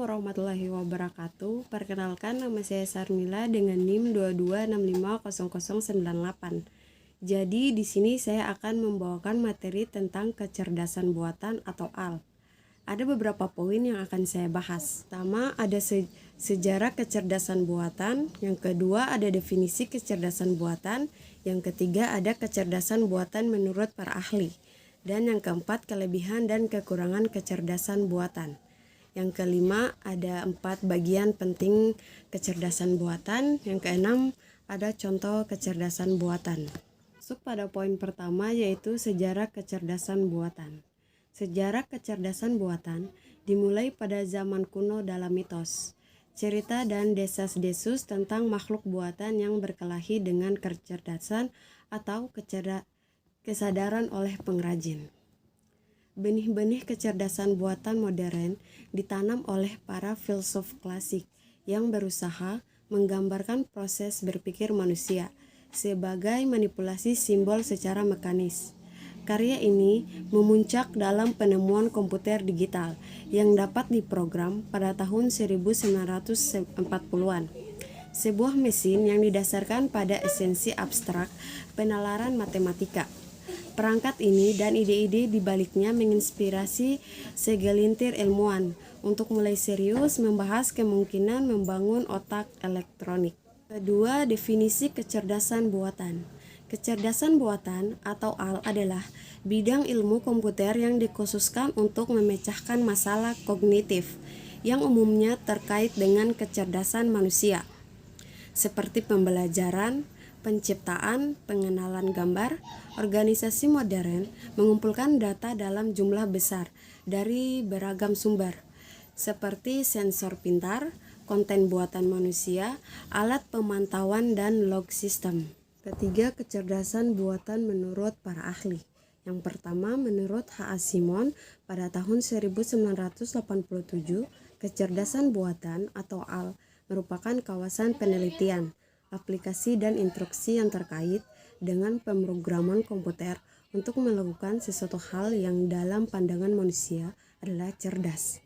Assalamualaikum warahmatullahi wabarakatuh. Perkenalkan, nama saya Sarmila dengan NIM 22650098. Jadi di sini saya akan membawakan materi tentang kecerdasan buatan atau AL. Ada beberapa poin yang akan saya bahas. Pertama, ada sejarah kecerdasan buatan. Yang kedua, ada definisi kecerdasan buatan. Yang ketiga, ada kecerdasan buatan menurut para ahli. Dan yang keempat, kelebihan dan kekurangan kecerdasan buatan. Yang kelima, ada 4 bagian penting kecerdasan buatan. Yang keenam, ada contoh kecerdasan buatan. Masuk pada poin pertama, yaitu sejarah kecerdasan buatan. Sejarah kecerdasan buatan dimulai pada zaman kuno dalam mitos, cerita dan desas-desus tentang makhluk buatan yang berkelahi dengan kecerdasan atau kesadaran oleh pengrajin. Benih-benih kecerdasan buatan modern ditanam oleh para filsuf klasik yang berusaha menggambarkan proses berpikir manusia sebagai manipulasi simbol secara mekanis. Karya ini memuncak dalam penemuan komputer digital yang dapat diprogram pada tahun 1940-an. Sebuah mesin yang didasarkan pada esensi abstrak penalaran matematika. Perangkat ini dan ide-ide di baliknya menginspirasi segelintir ilmuwan untuk mulai serius membahas kemungkinan membangun otak elektronik. Kedua, definisi kecerdasan buatan. Kecerdasan buatan atau AL adalah bidang ilmu komputer yang dikhususkan untuk memecahkan masalah kognitif yang umumnya terkait dengan kecerdasan manusia, seperti pembelajaran, penciptaan, pengenalan gambar. Organisasi modern mengumpulkan data dalam jumlah besar dari beragam sumber, seperti sensor pintar, konten buatan manusia, alat pemantauan, dan log system. Ketiga, kecerdasan buatan menurut para ahli. Yang pertama, menurut H.A. Simon pada tahun 1987, kecerdasan buatan atau AL merupakan kawasan penelitian, aplikasi dan instruksi yang terkait dengan pemrograman komputer untuk melakukan sesuatu hal yang dalam pandangan manusia adalah cerdas.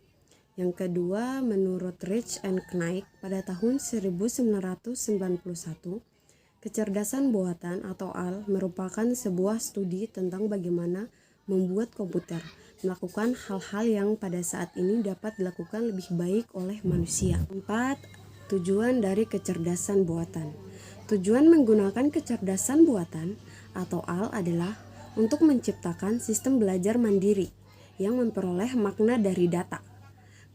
Yang kedua, menurut Rich and Knight pada tahun 1991, kecerdasan buatan atau AL merupakan sebuah studi tentang bagaimana membuat komputer melakukan hal-hal yang pada saat ini dapat dilakukan lebih baik oleh manusia. 4. Tujuan dari kecerdasan buatan. Tujuan menggunakan kecerdasan buatan atau AL adalah untuk menciptakan sistem belajar mandiri yang memperoleh makna dari data.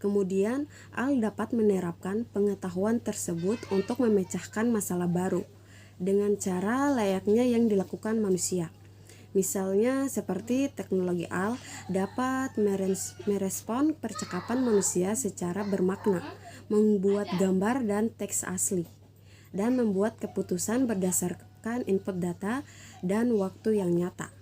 Kemudian, AL dapat menerapkan pengetahuan tersebut untuk memecahkan masalah baru dengan cara layaknya yang dilakukan manusia. Misalnya seperti teknologi AL dapat merespon percakapan manusia secara bermakna, membuat gambar dan teks asli, dan membuat keputusan berdasarkan input data dan waktu yang nyata.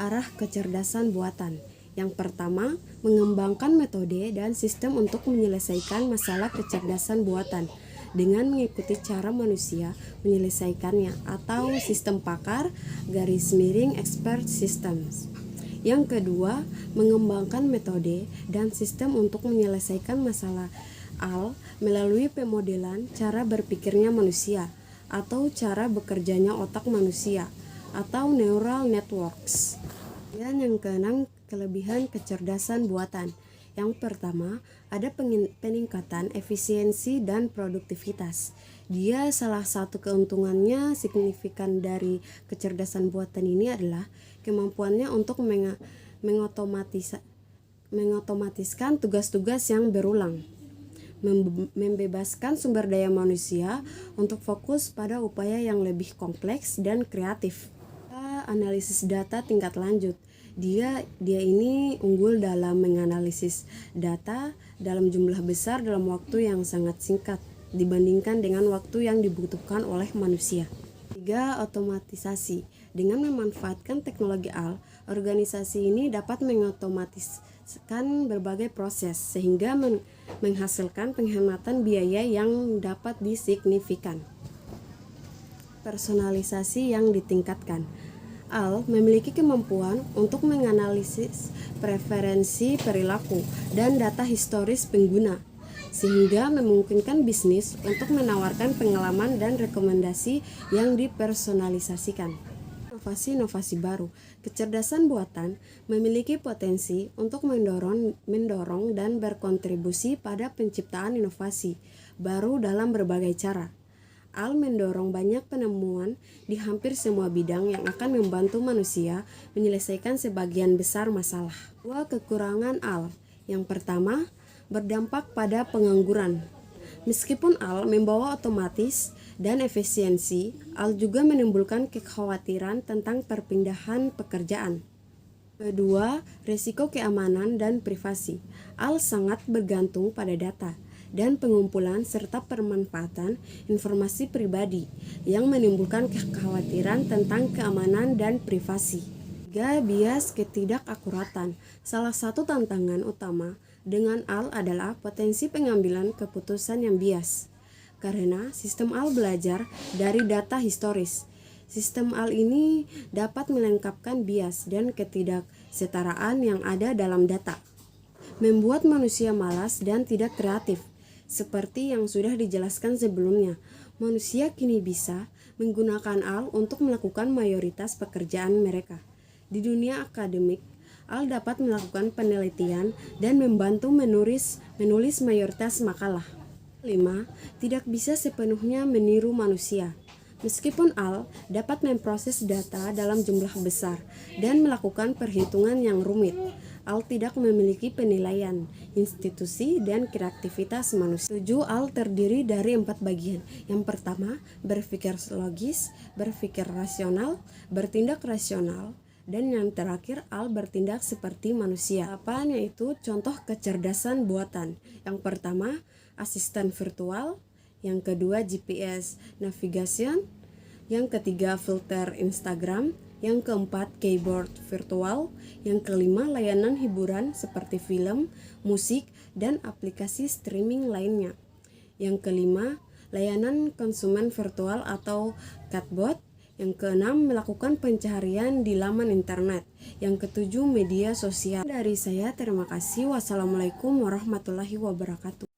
Arah kecerdasan buatan. Yang pertama, mengembangkan metode dan sistem untuk menyelesaikan masalah kecerdasan buatan dengan mengikuti cara manusia menyelesaikannya atau sistem pakar _expert systems. Yang kedua, mengembangkan metode dan sistem untuk menyelesaikan masalah AL melalui pemodelan cara berpikirnya manusia atau cara bekerjanya otak manusia atau neural networks. Dan yang keenam, kelebihan kecerdasan buatan. Yang pertama, ada peningkatan efisiensi dan produktivitas. Dia salah satu keuntungannya signifikan dari kecerdasan buatan ini adalah kemampuannya untuk mengotomatiskan tugas-tugas yang berulang, membebaskan sumber daya manusia untuk fokus pada upaya yang lebih kompleks dan kreatif. Analisis data tingkat lanjut. Dia ini unggul dalam menganalisis data dalam jumlah besar dalam waktu yang sangat singkat dibandingkan dengan waktu yang dibutuhkan oleh manusia. 3. Otomatisasi. Dengan memanfaatkan teknologi AL, organisasi ini dapat mengotomatiskan berbagai proses sehingga menghasilkan penghematan biaya yang dapat disignifikan. Personalisasi yang ditingkatkan. AL memiliki kemampuan untuk menganalisis preferensi perilaku dan data historis pengguna sehingga memungkinkan bisnis untuk menawarkan pengalaman dan rekomendasi yang dipersonalisasikan. Inovasi-inovasi baru. Kecerdasan buatan memiliki potensi untuk mendorong dan berkontribusi pada penciptaan inovasi baru dalam berbagai cara. AL mendorong banyak penemuan di hampir semua bidang yang akan membantu manusia menyelesaikan sebagian besar masalah. Dua kekurangan AL. Yang pertama, berdampak pada pengangguran. Meskipun AL membawa otomatis dan efisiensi, AL juga menimbulkan kekhawatiran tentang perpindahan pekerjaan. Kedua, risiko keamanan dan privasi. AL sangat bergantung pada data dan pengumpulan serta pemanfaatan informasi pribadi yang menimbulkan kekhawatiran tentang keamanan dan privasi. 3. Bias ketidakakuratan. Salah satu tantangan utama dengan AL adalah potensi pengambilan keputusan yang bias. Karena sistem AL belajar dari data historis. Sistem AL ini dapat melengkapkan bias dan ketidaksetaraan yang ada dalam data, membuat manusia malas dan tidak kreatif. Seperti yang sudah dijelaskan sebelumnya, manusia kini bisa menggunakan AL untuk melakukan mayoritas pekerjaan mereka. Di dunia akademik, AL dapat melakukan penelitian dan membantu menulis mayoritas makalah. 5. Tidak bisa sepenuhnya meniru manusia. Meskipun AL dapat memproses data dalam jumlah besar dan melakukan perhitungan yang rumit, AL tidak memiliki penilaian, institusi, dan kreativitas manusia. 7. AL terdiri dari 4 bagian. Yang pertama, berpikir logis, berpikir rasional, bertindak rasional, dan yang terakhir, AL bertindak seperti manusia. Apa yaitu contoh kecerdasan buatan? Yang pertama, asisten virtual. Yang kedua, GPS navigation. Yang ketiga, filter Instagram. Yang keempat, keyboard virtual. Yang kelima, layanan hiburan seperti film, musik, dan aplikasi streaming lainnya. Yang kelima, layanan konsumen virtual atau chatbot. Yang keenam, melakukan pencarian di laman internet. Yang ketujuh, media sosial. Dari saya, terima kasih. Wassalamualaikum warahmatullahi wabarakatuh.